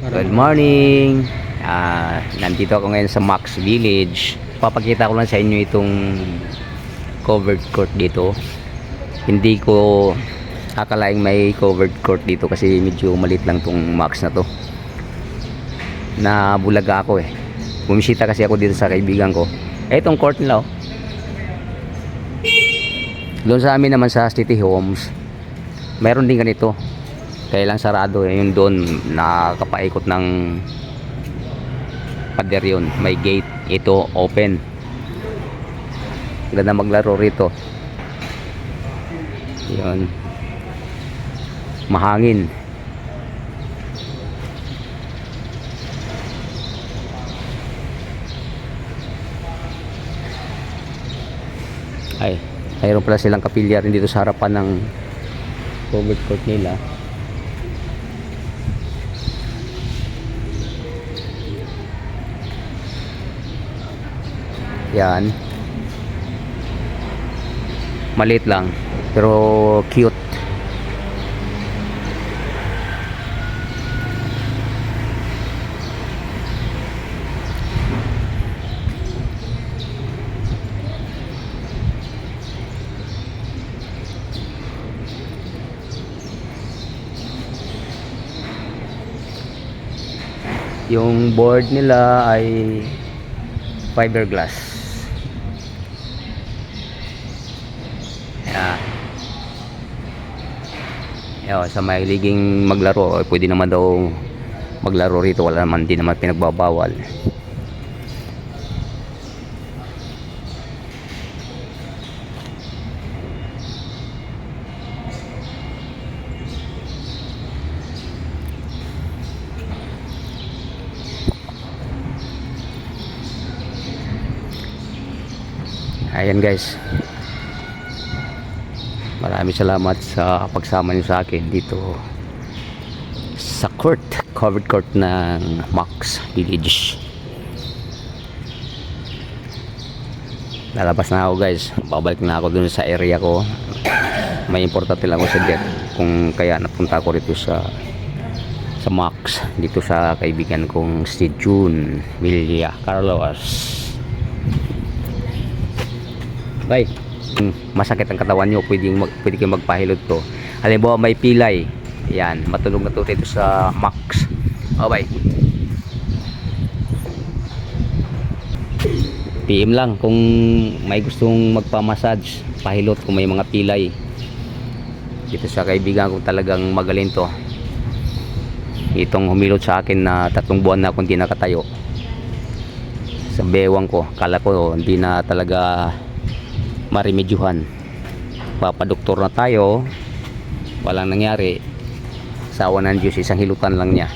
Good morning. Nandito ako ngayon sa Max Village. Papakita ko lang sa inyo itong covered court dito. Hindi ko akalaing may covered court dito kasi medyo maliit lang tong Max na to. Nabulaga ako eh. Bumisita kasi ako dito sa kaibigan ko. Itong court nila oh. Doon sa amin naman sa City Homes, mayroon din ganito. Kaya lang sarado yung doon nakapaikot ng pader yun, may gate. Ito open. Ganda maglaro rito. Yun, mahangin. Ay, mayroon pala silang kapilya rin dito sa harapan ng covered court nila. Yan, maliit lang pero cute. Yung board nila ay fiberglass. Sa mahiliging maglaro, pwede naman daw maglaro rito, wala naman, din naman pinagbabawal. Ayan guys, maraming salamat sa pagsama niyo sa akin dito sa covered court ng Max Village. Lalabas na ako guys, babalik na ako dun sa area ko. May importante lang ako sa jet, kung kaya napunta ako rito sa Max, dito sa kaibigan kong si June Villa Carlos. Bye. Masakit ang katawan nyo, pwede kayong magpahilot to. Halimbawa may pilay, yan, matulog na to dito sa Max. Okay, PM lang kung may gustong magpa-massage, pahilot kung may mga pilay. Dito sa kaibigan ko talagang magaling to. Itong humilot sa akin na 3 buwan na akong hindi nakatayo sa bewang ko. Kala ko hindi na talaga marimedyuhan. Papadoktor na tayo, walang nangyari. Sa awa ng Diyos, isang hilutan lang niya.